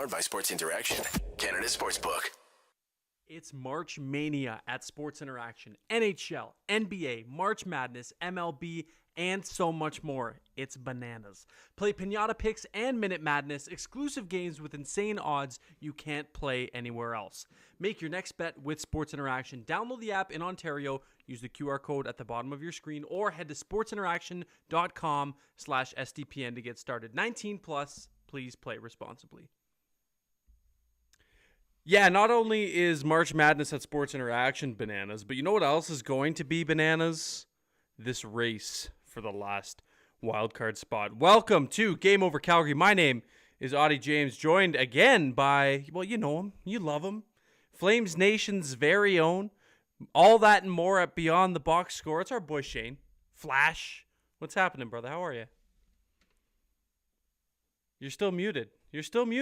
Powered by Sports Interaction, Canada Sportsbook. It's March Mania at Sports Interaction. NHL, NBA, March Madness, MLB, and so much more. It's bananas. Play Pinata Picks and Minute Madness, exclusive games with insane odds you can't play anywhere else. Make your next bet with Sports Interaction. Download the app in Ontario, use the QR code at the bottom of your screen, or head to sportsinteraction.com/SDPN to get started. 19 plus, please play responsibly. Yeah, not only is March Madness at Sports Interaction bananas, but you know what else is going to be bananas? This race for the last wildcard spot. Welcome to Game Over Calgary. My name is Auddie James, joined again by, well, you know him, you love him, Flames Nation's very own, all that and more at Beyond the Box Score. It's our boy Shane. Flash, what's happening, brother? How are you? You're still muted. You told me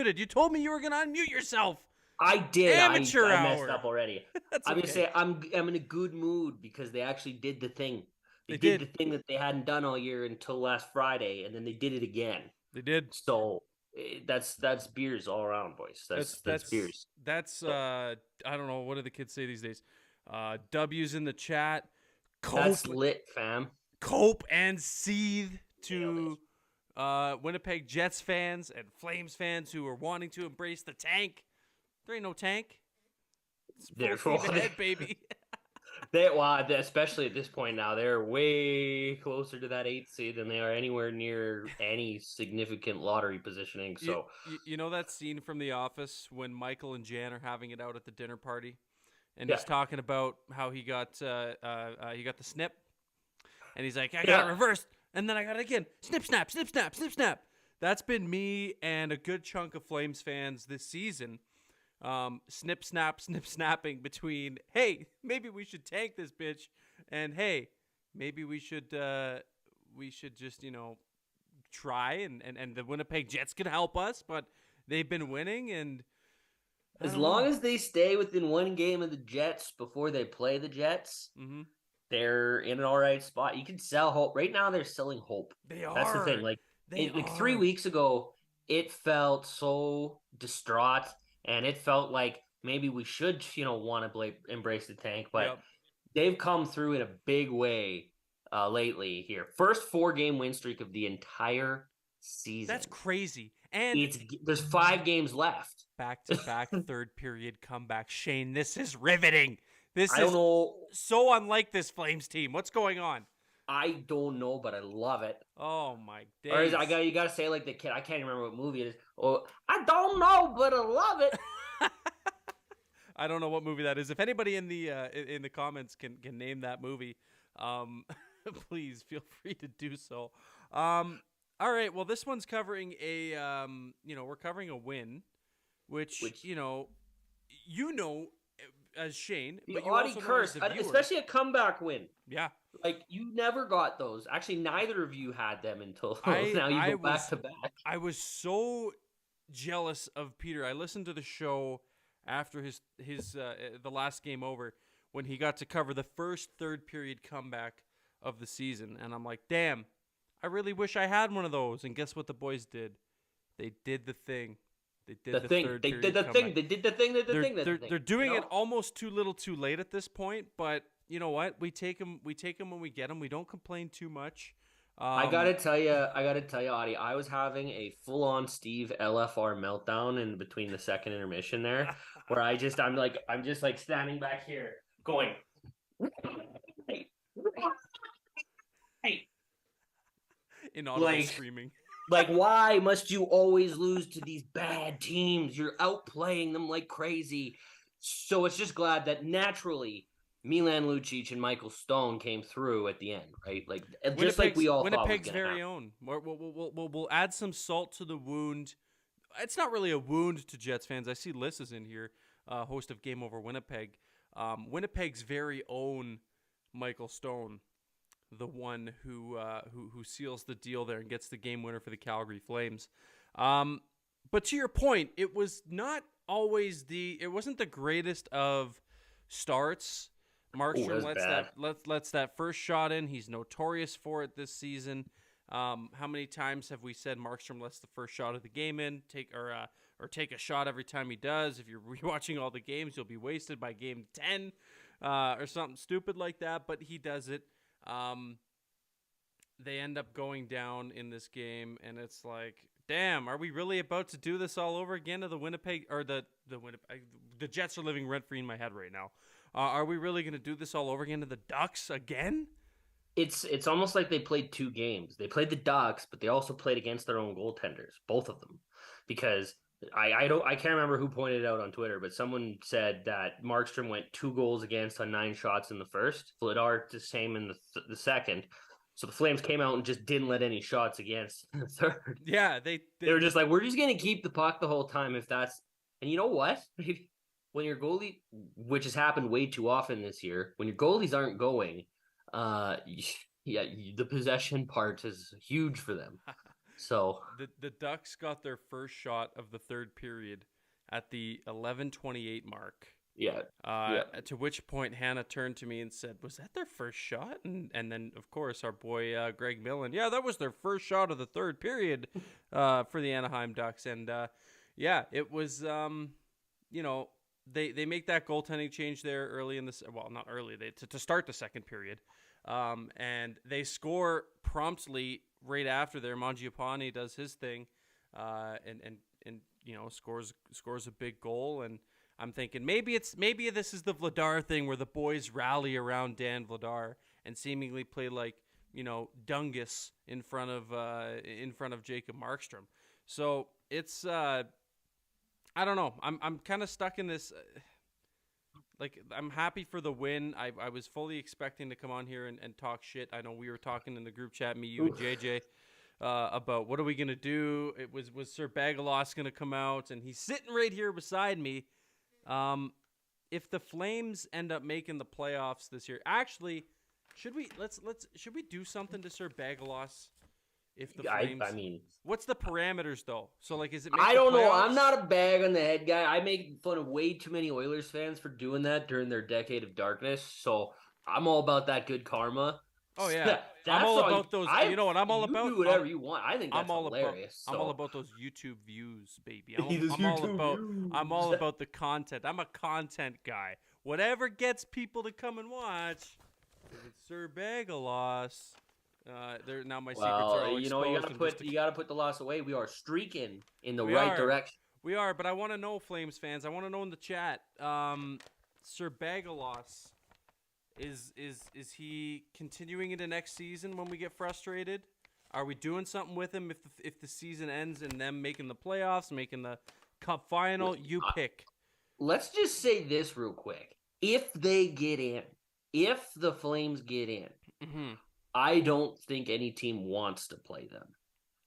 you were going to unmute yourself. I did. Amateur I hour. messed up already. That's I'm okay. gonna say I'm in a good mood because they actually did the thing. They did. the thing that they hadn't done all year until last Friday, and then they did it again. They did. So that's beers all around, boys. That's beers. That's I don't know, what do the kids say these days? W's in the chat. That's lit, fam. Cope and seethe to Winnipeg Jets fans and Flames fans who are wanting to embrace the tank. There ain't no tank. It's full steam ahead, baby. Especially at this point now, they're way closer to that 8th seed than they are anywhere near any significant lottery positioning. So you know that scene from The Office when Michael and Jan are having it out at the dinner party, and he's talking about how he got the snip, and he's like, I got it reversed, and then I got it again. Snip, snap, snip, snap, snip, snap. That's been me and a good chunk of Flames fans this season. Snip, snap, snip, snapping between, hey, maybe we should tank this bitch, and hey, maybe we should just, try, and the Winnipeg Jets could help us, but they've been winning, and as long as they stay within one game of the Jets before they play the Jets, they're in an all right spot. You can sell hope. Right now, they're selling hope. They are. That's the thing. Like 3 weeks ago, it felt so distraught. And it felt like maybe we should, want to embrace the tank, but they've come through in a big way lately here. First 4-game win streak of the entire season. That's crazy. And there's 5 games left. Back-to-back third period comeback. Shane, this is riveting. I don't know. So unlike this Flames team. What's going on? I don't know, but I love it. Oh my days! Or you gotta say like the kid. I can't remember what movie it is. Oh, I don't know, but I love it. I don't know what movie that is. If anybody in the comments can name that movie, please feel free to do so. All right. Well, this one's covering we're covering a win, which as Shane, the but you Auddie also curse, especially a comeback win. Yeah. Like, you never got those. Actually, neither of you had them until now you go back to back. I was so jealous of Peter. I listened to the show after his the last game over when he got to cover the first third period comeback of the season. And I'm like, damn, I really wish I had one of those. And guess what the boys did? They did the thing. They did the thing. They did the thing. They did the thing. They did the thing. They're doing it almost too little too late at this point, but you know what? We take them when we get them. We don't complain too much. I gotta tell you, Auddie, I was having a full-on Steve LFR meltdown in between the second intermission there, where I'm just standing back here going, hey, inaudible screaming. Like, why must you always lose to these bad teams? You're outplaying them like crazy. So it's just glad that naturally Milan Lucic and Michael Stone came through at the end, right? Like, just like we all thought was Winnipeg's very happen. own. We'll add some salt to the wound. It's not really a wound to Jets fans. I see Liz is in here, host of Game Over Winnipeg. Winnipeg's very own Michael Stone, the one who seals the deal there and gets the game winner for the Calgary Flames. But to your point, it was not always it wasn't the greatest of starts. Markstrom lets that first shot in. He's notorious for it this season. How many times have we said Markstrom lets the first shot of the game in, or take a shot every time he does. If you're rewatching all the games, you'll be wasted by game 10 or something stupid like that. But he does it. They end up going down in this game, and it's like, damn, are we really about to do this all over again to the Winnipeg or the Jets are living rent free in my head right now. Are we really going to do this all over again to the Ducks again? It's almost like they played 2 games. They played the Ducks, but they also played against their own goaltenders, both of them, because I can't remember who pointed it out on Twitter, but someone said that Markstrom went 2 goals against on 9 shots in the first. Vladar the same in the second. So the Flames came out and just didn't let any shots against in the third. Yeah, they were just like, we're just gonna keep the puck the whole time if that's. And you know what? When your goalie, which has happened way too often this year, when your goalies aren't going, the possession part is huge for them. So the Ducks got their first shot of the third period at the 11:28 mark. Yeah. To which point Hannah turned to me and said, "Was that their first shot?" And then of course our boy Greg Millen, yeah, that was their first shot of the third period for the Anaheim Ducks. And it was they make that goaltending change there early in this. Well, not early. To start the second period, and they score promptly right after there. Mangiapane does his thing, and scores a big goal. And I'm thinking maybe this is the Vladar thing where the boys rally around Dan Vladar and seemingly play like Dungus in front of Jacob Markstrom. So it's I don't know. I'm kind of stuck in this. I'm happy for the win. I was fully expecting to come on here and talk shit. I know we were talking in the group chat, me, you, and JJ, about what are we gonna do. It was Sir Bagalos gonna come out, and he's sitting right here beside me. If the Flames end up making the playoffs this year, actually, should we do something to Sir Bagalos? If the Flames, I mean, what's the parameters though? So is it? I don't know. I'm not a bag on the head guy. I make fun of way too many Oilers fans for doing that during their decade of darkness. So I'm all about that good karma. Oh yeah, I'm all about those. You know what I'm all about? Do whatever you want. I think that's hilarious. I'm all about those YouTube views, baby. I'm all about the content. I'm a content guy. Whatever gets people to come and watch. If it's Sir Bagalos. Now my secrets are all exposed. You gotta put the loss away. We are streaking in the right direction. We are, but I want to know, Flames fans. I want to know in the chat. Sir Bagalos, is he continuing into next season when we get frustrated? Are we doing something with him if the season ends and them making the playoffs, making the cup final? You pick. Let's just say this real quick. If they get in, if the Flames get in. Mm-hmm. I don't think any team wants to play them.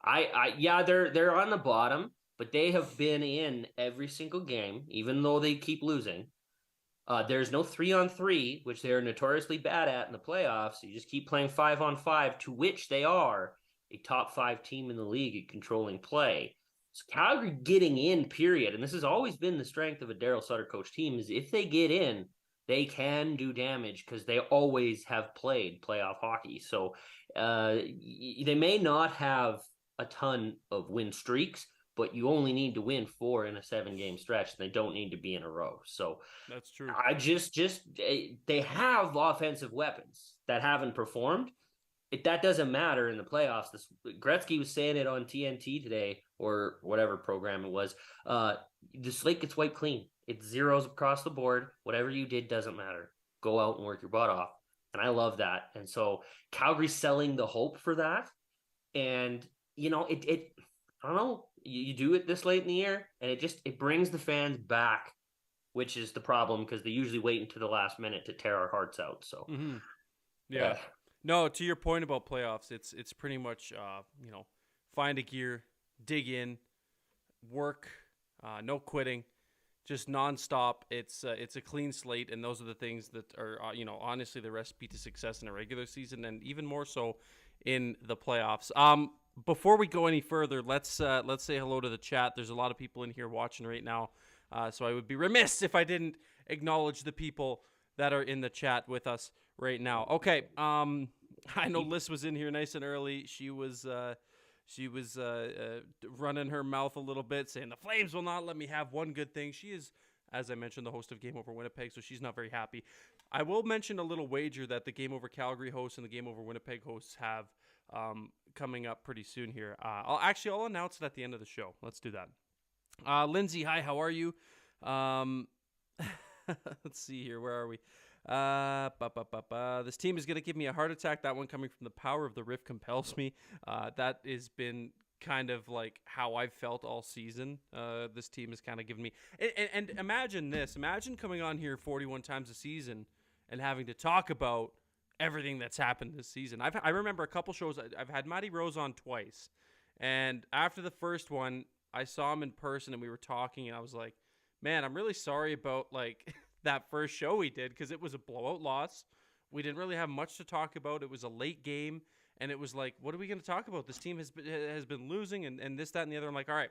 They're on the bottom, but they have been in every single game, even though they keep losing. There's no 3-on-3, which they're notoriously bad at in the playoffs. You just keep playing 5-on-5, to which they are a top 5 team in the league at controlling play. So Calgary getting in, period, and this has always been the strength of a Daryl Sutter coach team, is if they get in, they can do damage because they always have played playoff hockey. So they may not have a ton of win streaks, but you only need to win 4 in a 7-game stretch. And they don't need to be in a row. So that's true. They have offensive weapons that haven't performed. That doesn't matter in the playoffs. Gretzky was saying it on TNT today or whatever program it was. The slate gets wiped clean. It's zeros across the board. Whatever you did doesn't matter. Go out and work your butt off. And I love that. And so Calgary's selling the hope for that. And, I don't know, you do it this late in the year and it brings the fans back, which is the problem because they usually wait until the last minute to tear our hearts out. So, yeah. No, to your point about playoffs, it's pretty much, find a gear, dig in, work, no quitting. Just nonstop. It's a clean slate, and those are the things that are honestly the recipe to success in a regular season, and even more so in the playoffs. Before we go any further, let's say hello to the chat. There's a lot of people in here watching right now, so I would be remiss if I didn't acknowledge the people that are in the chat with us right now. Okay, I know Liz was in here nice and early. She was She was running her mouth a little bit, saying the Flames will not let me have one good thing. She is, as I mentioned, the host of Game Over Winnipeg, so she's not very happy. I will mention a little wager that the Game Over Calgary hosts and the Game Over Winnipeg hosts have coming up pretty soon here. I'll announce it at the end of the show. Let's do that. Lindsay, hi, how are you? Let's see here. Where are we? This team is going to give me a heart attack. That one coming from the power of the riff compels me. That has been kind of like how I've felt all season. This team has kind of given me... And imagine this. Imagine coming on here 41 times a season and having to talk about everything that's happened this season. I remember a couple shows. I've had Matty Rose on twice. And after the first one, I saw him in person and we were talking and I was like, man, I'm really sorry about like that first show we did because it was a blowout loss. We didn't really have much to talk about. It was a late game, and it was like, what are we going to talk about? This team has been losing, and this, that, and the other. I'm like, all right,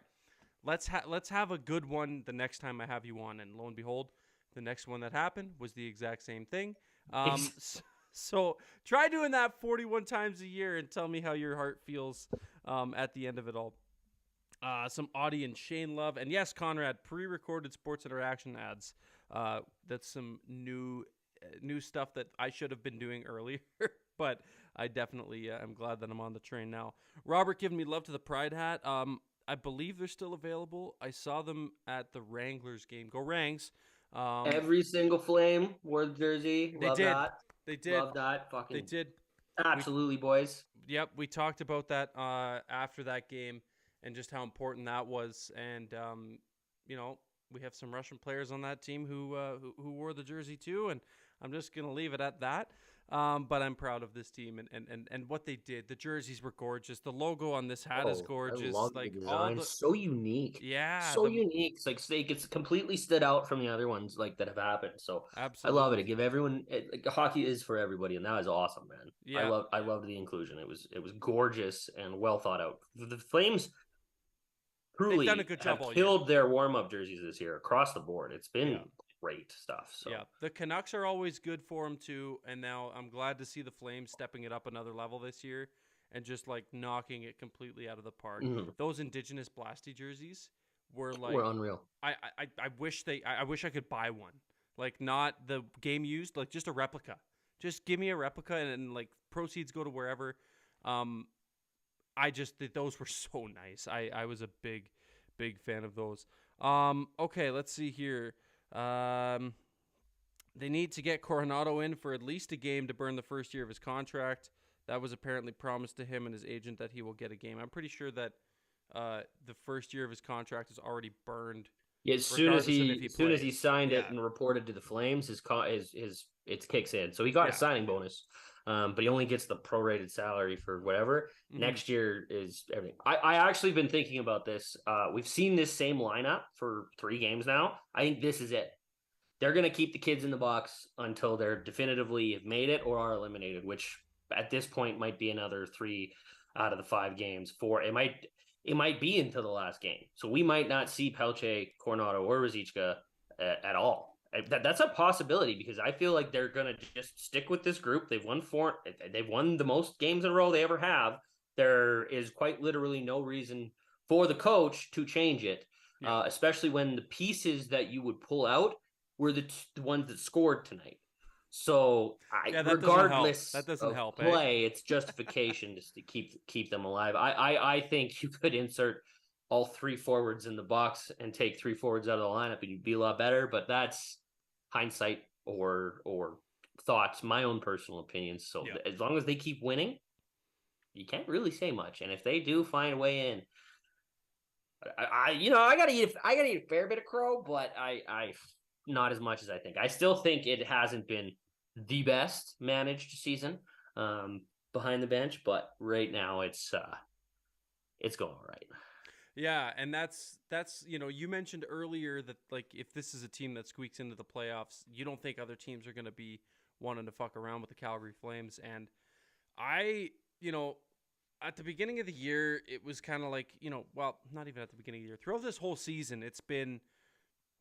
let's have a good one the next time I have you on. And lo and behold, the next one that happened was the exact same thing. So try doing that 41 times a year and tell me how your heart feels at the end of it all. Some Auddie and Shane love. And yes, Conrad, pre-recorded Sports Interaction ads. That's some new stuff that I should have been doing earlier. But I definitely am glad that I'm on the train now. Robert giving me love to the Pride hat. I believe they're still available. I saw them at the Wranglers game. Go Rangs. Every single Flame wore the jersey. Love that. They did. Love that. Fucking. They did. Absolutely, boys. Yep, we talked about that after that game. And just how important that was, and we have some Russian players on that team who wore the jersey too, and I'm just gonna leave it at that. But I'm proud of this team and what they did. The jerseys were gorgeous. The logo on this hat is gorgeous. I love like the design. So unique. Yeah, so unique. It's completely stood out from the other ones like that have happened. So absolutely. I love it. Give everyone hockey is for everybody, and that is awesome, man. Yeah, I loved the inclusion. It was gorgeous and well thought out. The Flames truly done a good job have all killed their warm-up jerseys this year across the board. It's been great stuff. So yeah, the Canucks are always good for them too, and now I'm glad to see the Flames stepping it up another level this year and just like knocking it completely out of the park. Mm-hmm. Those Indigenous Blasty jerseys were unreal. I wish I could buy one, like not the game used, like just a replica. Just give me a replica and like proceeds go to wherever. Those were so nice. I was a big fan of those. Okay, let's see here. They need to get Coronado in for at least a game to burn the first year of his contract. That was apparently promised to him and his agent that he will get a game. I'm pretty sure that the first year of his contract is already burned. Yeah, as soon as he signed it and reported to the Flames, it kicks in. So he got a signing bonus. But he only gets the prorated salary for whatever. Mm-hmm. Next year is everything. I actually been thinking about this. We've seen this same lineup for 3 games now. I think this is it. They're going to keep the kids in the box until they're definitively have made it or are eliminated, which at this point might be another 3 out of the 5 games. 4. It might be until the last game. So we might not see Pelche, Coronado, or Ruzicka at all. That's a possibility because I feel like they're going to just stick with this group. They've won the most games in a row they ever have. There is quite literally no reason for the coach to change it, especially when the pieces that you would pull out were the ones that scored tonight. So regardless that doesn't help play, it's justification just to keep them alive. I think you could insert all 3 forwards in the box and take 3 forwards out of the lineup and you'd be a lot better, but that's hindsight or thoughts, my own personal opinions. So as long as they keep winning, you can't really say much. And if they do find a way in, I gotta eat a fair bit of crow, but I not as much as I think. I still think it hasn't been the best managed season behind the bench, but right now it's going all right. Yeah, and that's you mentioned earlier that like if this is a team that squeaks into the playoffs, you don't think other teams are going to be wanting to fuck around with the Calgary Flames. And I, at the beginning of the year, it was kind of like, well, not even at the beginning of the year. Throughout this whole season, it's been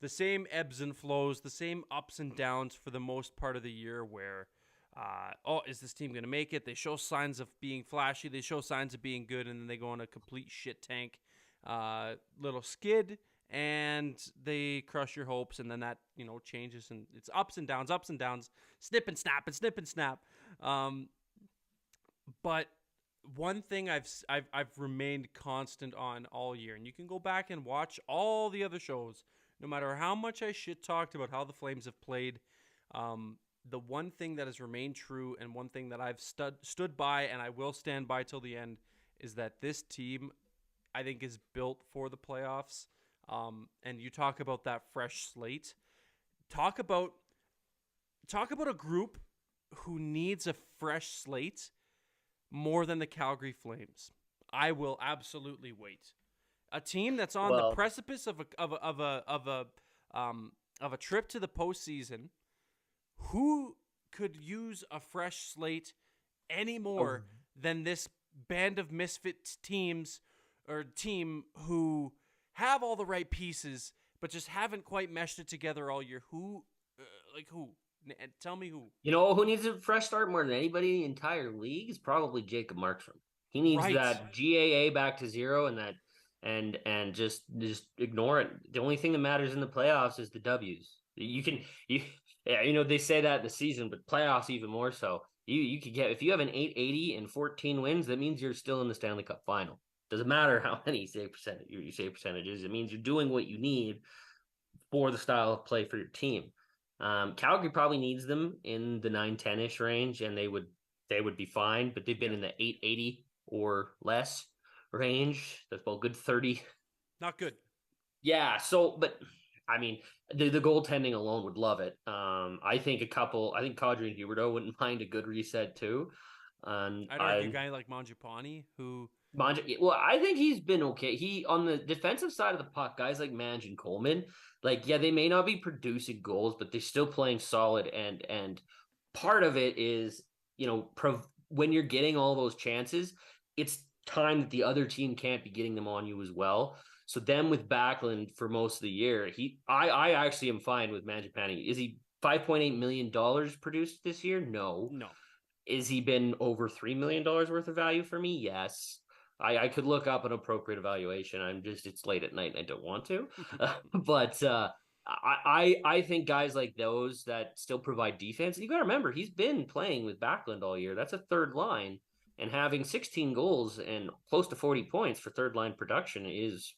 the same ebbs and flows, the same ups and downs for the most part of the year where is this team going to make it? They show signs of being flashy. They show signs of being good, and then they go on a complete shit tank, little skid, and they crush your hopes, and then that, changes, and it's ups and downs, snip and snap and snip and snap. But one thing I've remained constant on all year, and you can go back and watch all the other shows, no matter how much I shit talked about how the Flames have played, the one thing that has remained true, and one thing that I've stood by, and I will stand by till the end, is that this team, I think, is built for the playoffs. And you talk about that fresh slate. Talk about a group who needs a fresh slate more than the Calgary Flames. I will absolutely wait. A team that's on the precipice of a trip to the postseason. Who could use a fresh slate any more than this band of misfit teams or team who have all the right pieces but just haven't quite meshed it together all year? Who? Tell me who. Who needs a fresh start more than anybody in the entire league is probably Jacob Markstrom. He needs that GAA back to zero, and just ignore it. The only thing that matters in the playoffs is the W's. They say that in the season, but playoffs even more so. You could get, if you have an 880 and 14 wins, that means you're still in the Stanley Cup final. Doesn't matter how many save percentages. It means you're doing what you need for the style of play for your team. Calgary probably needs them in the 9-10-ish range, and they would be fine, but they've been in the 880 or less range. That's about good 30. Not good. Yeah. So, but I mean, the goaltending alone would love it. I think Kadri and Huberdeau wouldn't mind a good reset too. I'd argue a guy like Mangiapane who. I think he's been okay. He, on the defensive side of the puck, guys like Mange and Coleman, they may not be producing goals, but they're still playing solid. And part of it is, when you're getting all those chances, it's time that the other team can't be getting them on you as well. So then with Backlund for most of the year, I actually am fine with Mangiapane. Is he $5.8 million produced this year? No. Is he been over $3 million worth of value for me? Yes. I could look up an appropriate evaluation. It's late at night and I don't want to. But I think guys like those that still provide defense, you got to remember, he's been playing with Backlund all year. That's a third line. And having 16 goals and close to 40 points for third line production is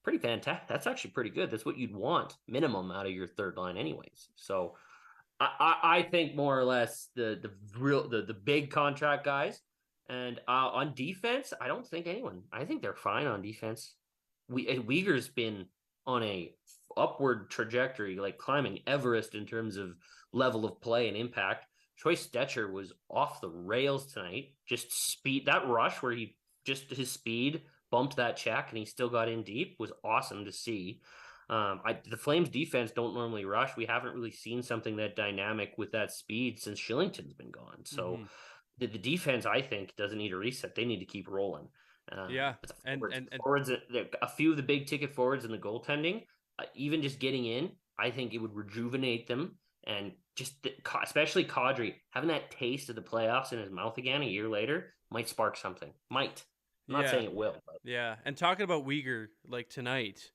pretty fantastic. That's actually pretty good. That's what you'd want minimum out of your third line anyways. So I think more or less the big contract guys. And on defense, I don't think anyone. I think they're fine on defense. Uyghur's been on a upward trajectory, climbing Everest in terms of level of play and impact. Troy Stetcher was off the rails tonight. Just speed, that rush where his speed bumped that check and he still got in deep was awesome to see. The Flames defense don't normally rush. We haven't really seen something that dynamic with that speed since Shillington's been gone. So the defense, I think, doesn't need a reset. They need to keep rolling. Forwards, a few of the big ticket forwards in the goaltending, even just getting in, I think it would rejuvenate them. And especially Kadri, having that taste of the playoffs in his mouth again a year later might spark something. Might. I'm not saying it will. But. Yeah, and talking about Uyghur, tonight,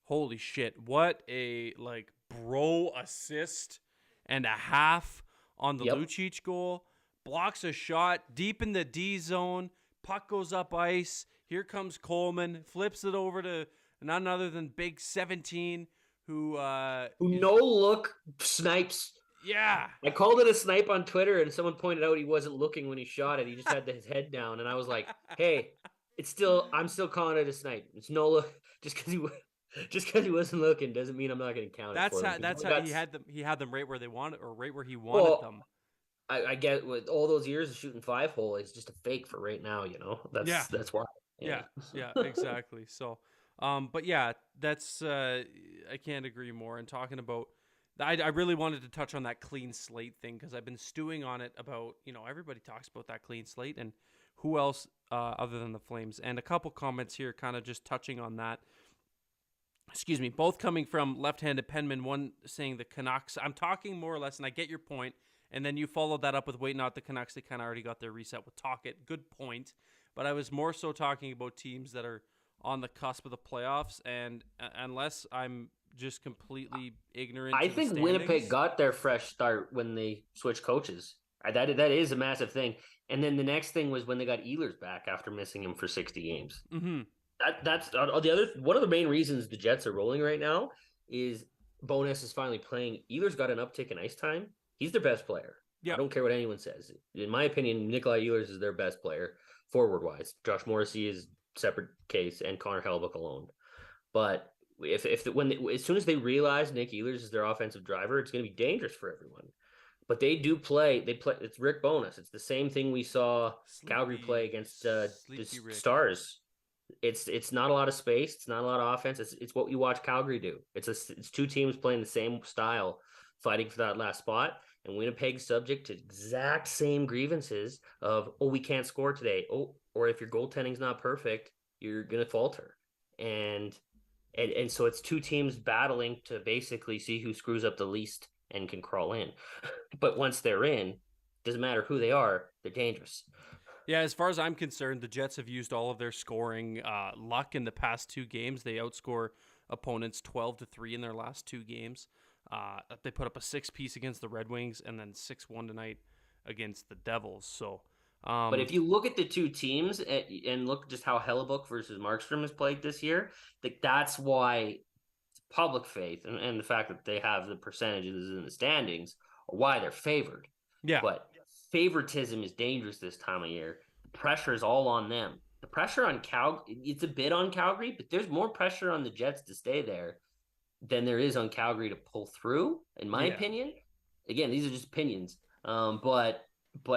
holy shit, what a, bro assist and a half on the Lucic goal. Blocks a shot deep in the D zone. Puck goes up ice. Here comes Coleman. Flips it over to none other than Big 17, who no look snipes. Yeah. I called it a snipe on Twitter, and someone pointed out he wasn't looking when he shot it. He just had his head down, and I was like, "Hey, I'm still calling it a snipe. It's no look. Just because he wasn't looking doesn't mean I'm not going to count it for him." That's how he had them. He had them right where they wanted, or right where he wanted them. I get, with all those years of shooting 5-hole, it's just a fake for right now, That's why. Yeah, exactly. So, but yeah, that's I can't agree more. And talking about, I really wanted to touch on that clean slate thing because I've been stewing on it about, everybody talks about that clean slate and who else other than the Flames. And a couple comments here kind of just touching on that. Excuse me, both coming from left-handed penman, one saying the Canucks. I'm talking more or less, and I get your point. And then you followed that up with wait, not the Canucks. They kind of already got their reset with Tocchet. Good point. But I was more so talking about teams that are on the cusp of the playoffs. And unless I'm just completely ignorant, I to think the Winnipeg standings, got their fresh start when they switched coaches. That is a massive thing. And then the next thing was when they got Ehlers back after missing him for 60 games. Mm-hmm. That's the other one of the main reasons the Jets are rolling right now is Bonus is finally playing. Ehlers got an uptick in ice time. He's their best player. Yep. I don't care what anyone says. In my opinion, Nikolai Ehlers is their best player forward wise. Josh Morrissey is separate case, and Connor Hellebuyck alone. But as soon as they realize Nick Ehlers is their offensive driver, it's going to be dangerous for everyone. But they play. It's Rick Bonus. It's the same thing we saw Calgary play against the Stars. It's not a lot of space. It's not a lot of offense. It's what you watch Calgary do. It's two teams playing the same style, fighting for that last spot. And Winnipeg's subject to exact same grievances of, we can't score today. Or if your goaltending's not perfect, you're gonna falter. And so it's two teams battling to basically see who screws up the least and can crawl in. But once they're in, doesn't matter who they are, they're dangerous. Yeah, as far as I'm concerned, the Jets have used all of their scoring luck in the past 2 games. They outscore opponents 12-3 in their last 2 games. They put up a 6-piece against the Red Wings and then 6-1 tonight against the Devils. So, but if you look at the two teams and look just how Hellebuyck versus Markstrom has played this year, that's why public faith and the fact that they have the percentages in the standings are why they're favored. Yeah. But favoritism is dangerous this time of year. The pressure is all on them. The pressure on Calgary, it's a bit on Calgary, but there's more pressure on the Jets to stay there than there is on Calgary to pull through, in my opinion. Again, these are just opinions. But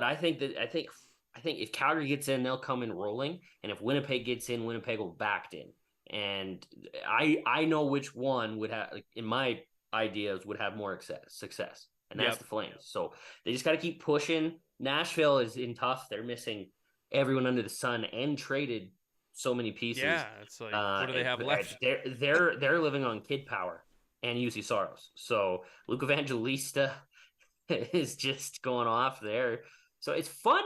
I think if Calgary gets in, they'll come in rolling, and if Winnipeg gets in, Winnipeg will back in. And I know which one would have, in my ideas, would have more success, and that's the Flames. So they just got to keep pushing. Nashville is in tough. They're missing everyone under the sun and traded so many pieces. Yeah, it's like, what do they have left? They're living on kid power and UC Soros. So Luke Evangelista is just going off there. So it's fun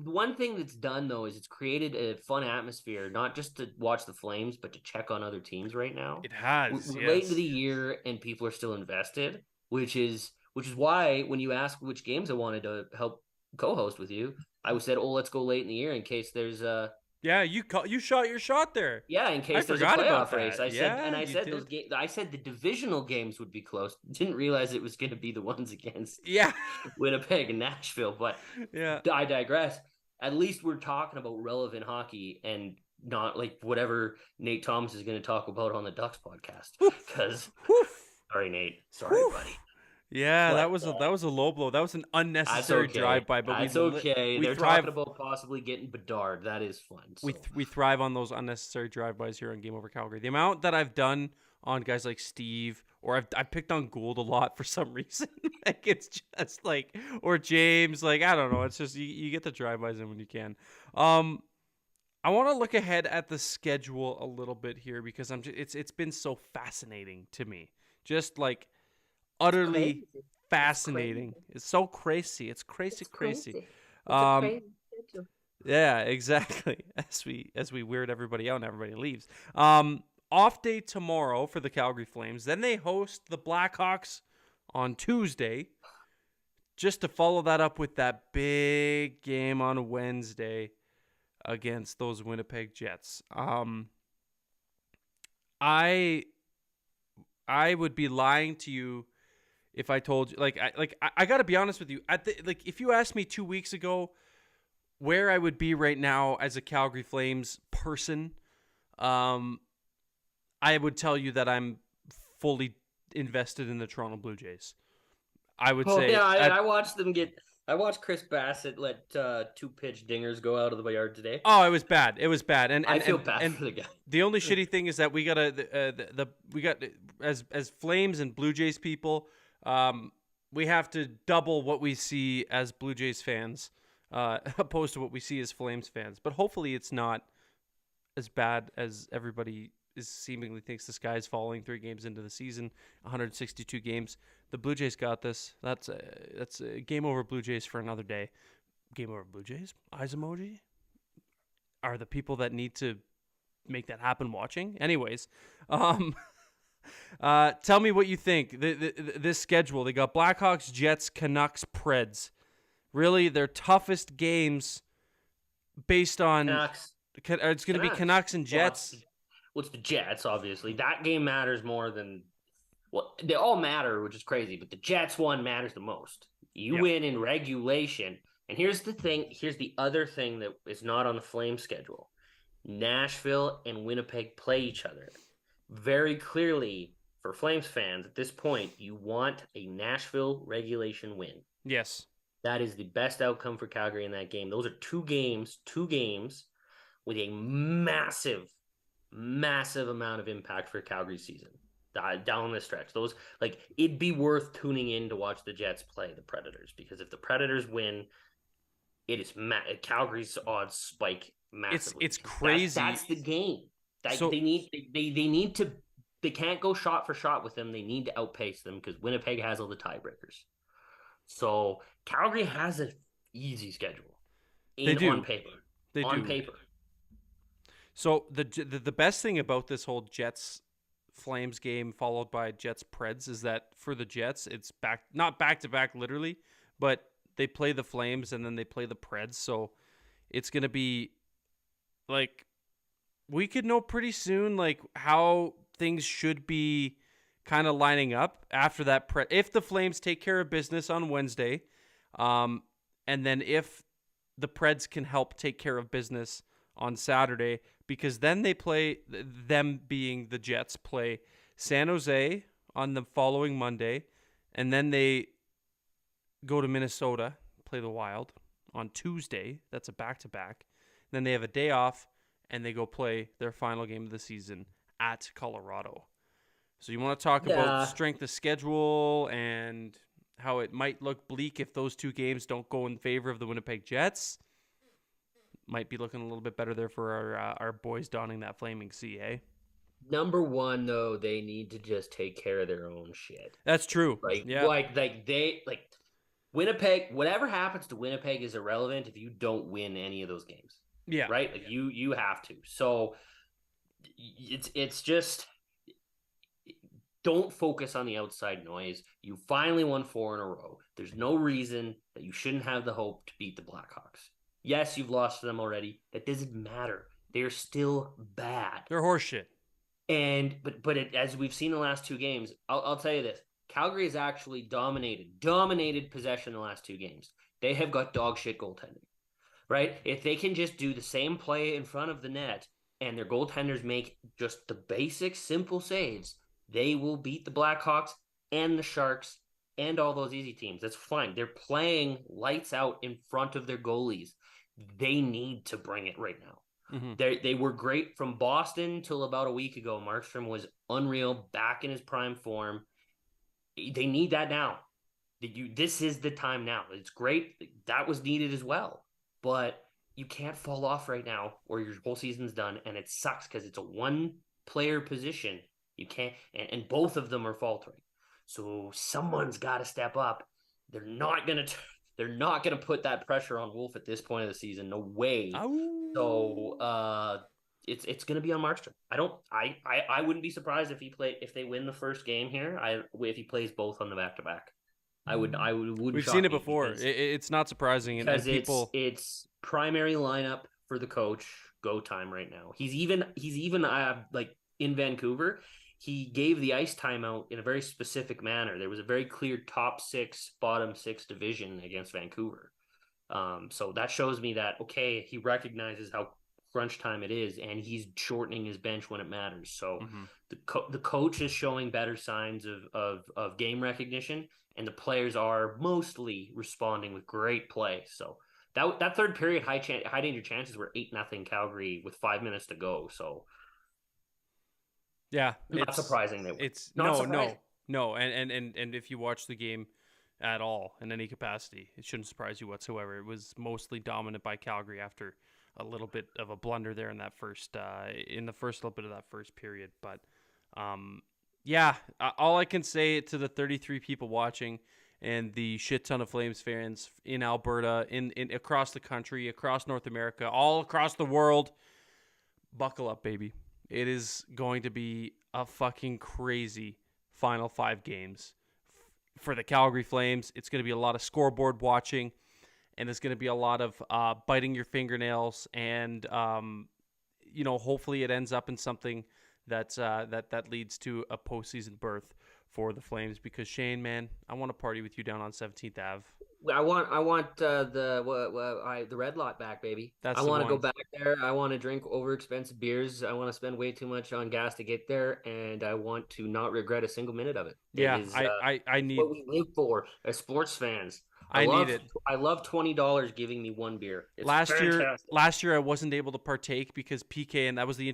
one thing that's done though is it's created a fun atmosphere, not just to watch the Flames, but to check on other teams right now. It has. We're late into the year and people are still invested, which is why when you ask which games I wanted to help co-host with you, I said, let's go late in the year in case there's Yeah, you shot your shot there. Yeah, in case there's a playoff race. I said those games. I said the divisional games would be close. Didn't realize it was going to be the ones against Winnipeg and Nashville. But I digress. At least we're talking about relevant hockey and not like whatever Nate Thomas is going to talk about on the Ducks podcast. Because sorry, Nate. Sorry, buddy. Yeah, that was a low blow. That was an unnecessary drive-by. But that's okay. They're talking about possibly getting Bedard. That is fun. So. We thrive on those unnecessary drive-bys here on Game Over Calgary. The amount that I've done on guys like Steve, or I've picked on Gould a lot for some reason. Like it's just like, or James. Like I don't know. It's just you get the drive-bys in when you can. I want to look ahead at the schedule a little bit here because it's been so fascinating to me. Just like. Utterly fascinating. It's so crazy. It's crazy. Yeah, exactly. As we weird everybody out and everybody leaves. Off day tomorrow for the Calgary Flames. Then they host the Blackhawks on Tuesday. Just to follow that up with that big game on Wednesday against those Winnipeg Jets. I would be lying to you if I told you, I got to be honest with you. If you asked me 2 weeks ago where I would be right now as a Calgary Flames person, I would tell you that I'm fully invested in the Toronto Blue Jays. I would say. Yeah, I watched them get. I watched Chris Bassett let 2 pitch dingers go out of the yard today. Oh, it was bad. And I feel bad for the guy. The only shitty thing is that we got as Flames and Blue Jays people, we have to double what we see as Blue Jays fans, opposed to what we see as Flames fans. But hopefully, it's not as bad as everybody seemingly thinks the sky is falling 3 games into the season, 162 games. The Blue Jays got this. That's a game over Blue Jays for another day. Game over Blue Jays? Eyes emoji? Are the people that need to make that happen watching? Anyways, tell me what you think. This schedule, they got Blackhawks, Jets, Canucks, Preds. Really, their toughest games based on... Canucks. It's going to be Canucks and Jets. Well, it's the Jets, obviously. That game matters more than... Well, they all matter, which is crazy, but the Jets one matters the most. You win in regulation. And here's the thing. Here's the other thing that is not on the Flames schedule. Nashville and Winnipeg play each other. Very clearly, for Flames fans, at this point, you want a Nashville regulation win. Yes. That is the best outcome for Calgary in that game. Those are two games with a massive amount of impact for Calgary's season down the stretch. Those, like, it'd be worth tuning in to watch the Jets play the Predators, because if the Predators win, it is Calgary's odds spike massively. It's crazy. That's the game. They can't go shot for shot with them. They need to outpace them because Winnipeg has all the tiebreakers. So Calgary has an easy schedule. On paper. On paper. So the best thing about this whole Jets Flames game followed by Jets Preds is that for the Jets, it's not back to back literally, but they play the Flames and then they play the Preds. So it's going to be like, we could know pretty soon like how things should be kind of lining up after that. If the Flames take care of business on Wednesday, and then if the Preds can help take care of business on Saturday, because then they play, them being the Jets, play San Jose on the following Monday, and then they go to Minnesota, play the Wild on Tuesday. That's a back-to-back. Then they have a day off, and they go play their final game of the season at Colorado. So you want to talk about strength of schedule and how it might look bleak if those 2 games don't go in favor of the Winnipeg Jets. Might be looking a little bit better there for our boys donning that flaming C, eh? Number one, though, they need to just take care of their own shit. That's true. Winnipeg, whatever happens to Winnipeg is irrelevant if you don't win any of those games. Yeah. Right? Like you have to. So it's just, don't focus on the outside noise. You finally won 4 in a row. There's no reason that you shouldn't have the hope to beat the Blackhawks. Yes, you've lost to them already. That doesn't matter. They're still bad. They're horseshit. But as we've seen in the last 2 games, I'll tell you this: Calgary has actually dominated possession in the last 2 games. They have got dog shit goaltending, right? If they can just do the same play in front of the net and their goaltenders make just the basic, simple saves, they will beat the Blackhawks and the Sharks and all those easy teams. That's fine. They're playing lights out in front of their goalies. They need to bring it right now. Mm-hmm. They were great from Boston till about a week ago. Markstrom was unreal, back in his prime form. They need that now. This is the time now. It's great. That was needed as well. But you can't fall off right now or your whole season's done, and it sucks because it's a one-player position. You can't, and both of them are faltering. So someone's got to step up. They're not gonna put that pressure on Wolf at this point of the season. No way. Oh. So it's gonna be on Markstrom. I wouldn't be surprised if they win the first game here. If he plays both on the back-to-back. I would. We've seen it before. It's not surprising because it's primary lineup for the coach. Go time right now. He's even like in Vancouver. He gave the ice timeout in a very specific manner. There was a very clear top 6, bottom 6 division against Vancouver. So that shows me that, okay, he recognizes how crunch time it is, and he's shortening his bench when it matters. So the coach is showing better signs of game recognition, and the players are mostly responding with great play. So that third period, high danger chances were 8-0 Calgary with 5 minutes to go. So yeah, not surprising. No. And if you watch the game at all in any capacity, it shouldn't surprise you whatsoever. It was mostly dominant by Calgary after a little bit of a blunder there in that first little bit of that first period. But all I can say to the 33 people watching and the shit ton of Flames fans in Alberta, in across the country, across North America, all across the world, buckle up, baby. It is going to be a fucking crazy final 5 games for the Calgary Flames. It's going to be a lot of scoreboard watching, and it's going to be a lot of biting your fingernails, and hopefully it ends up in something that leads to a postseason berth for the Flames. Because Shane, man, I want to party with you down on 17th Ave. I want the Red Lot back, baby. I want to go back there. I want to drink overexpensive beers. I want to spend way too much on gas to get there, and I want to not regret a single minute of it. Yeah, it is, I need what we live for as sports fans. I need it. I love $20 giving me one beer. It's last year I wasn't able to partake because PK, and that was the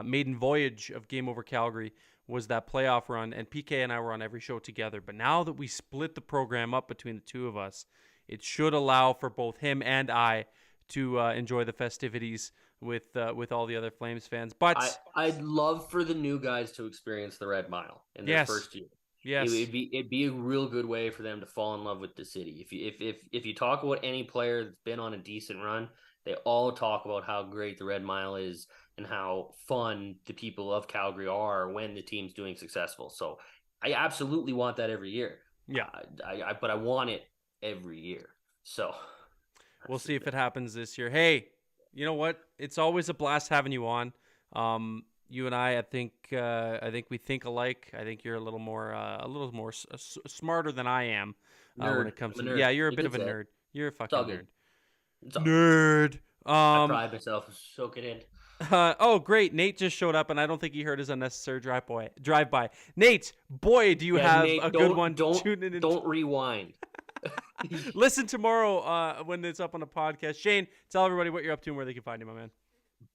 maiden voyage of Game Over Calgary, was that playoff run, and PK and I were on every show together. But now that we split the program up between the two of us, it should allow for both him and I to enjoy the festivities with all the other Flames fans. But I'd love for the new guys to experience the Red Mile in their first year. Yes, it'd be a real good way for them to fall in love with the city. If you talk about any player that's been on a decent run, they all talk about how great the Red Mile is and how fun the people of Calgary are when the team's doing successful. So I absolutely want that every year. Yeah, but I want it every year. So we'll see if it happens this year. Hey, you know what? It's always a blast having you on. You and I think we think alike. I think you're a little more smarter than I am when it comes to. Yeah, you're a bit of a nerd. You're a fucking nerd. Nerd. I pride myself. Soak it in. Oh, great. Nate just showed up, and I don't think he heard his unnecessary drive-by. Nate, boy, do you have a good one. Don't rewind. Listen tomorrow when it's up on a podcast. Shane, tell everybody what you're up to and where they can find you, my man.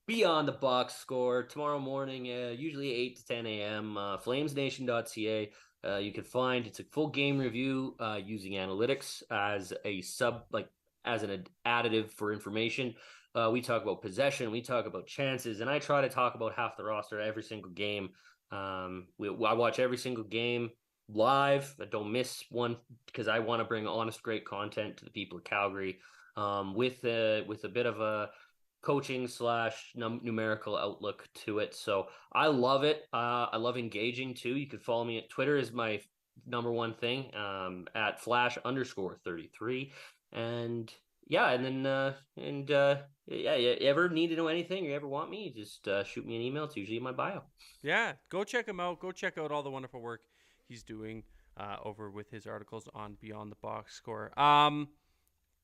Beyond the Box Score tomorrow morning, usually 8 to 10 a.m. Flamesnation.ca. You can find it's a full game review using analytics as an additive for information. We talk about possession, we talk about chances, and I try to talk about half the roster every single game. I watch every single game live. I don't miss one because I want to bring honest, great content to the people of Calgary with a bit of a coaching / numerical outlook to it. So I love it. I love engaging too. You can follow me at Twitter is my number one thing at @flash_33. And yeah, you ever need to know anything or you ever want me, just shoot me an email. It's usually in my bio. Yeah, go check him out. Go check out all the wonderful work he's doing over with his articles on Beyond the Box Score.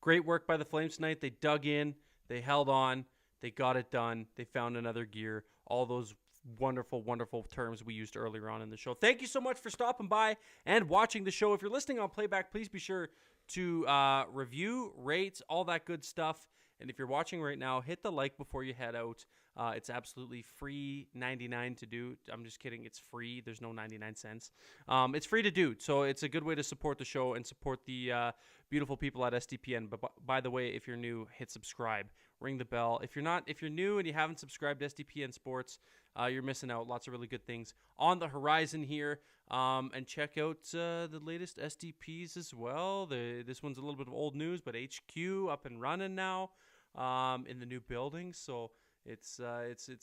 Great work by the Flames tonight. They dug in. They held on. They got it done. They found another gear. All those wonderful, wonderful terms we used earlier on in the show. Thank you so much for stopping by and watching the show. If you're listening on playback, please be sure to review, rate, all that good stuff. And if you're watching right now, hit the like before you head out. It's absolutely free, 99 to do. I'm just kidding. It's free. There's no 99 cents. It's free to do. So it's a good way to support the show and support the beautiful people at SDPN. But by the way, if you're new, hit subscribe. Ring the bell. If you're new and you haven't subscribed to SDPN Sports, you're missing out. Lots of really good things on the horizon here. And check out the latest SDPs as well. This one's a little bit of old news, but HQ up and running now in the new building. So it's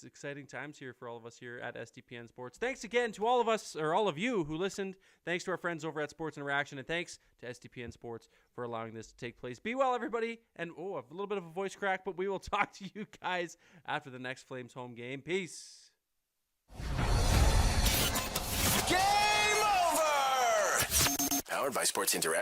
exciting times here for all of us here at SDPN Sports. Thanks again to all of us, or all of you who listened. Thanks to our friends over at Sports Interaction, and thanks to SDPN Sports for allowing this to take place. Be well, everybody. And a little bit of a voice crack, but we will talk to you guys after the next Flames home game. Peace. Game over! Powered by Sports Interaction.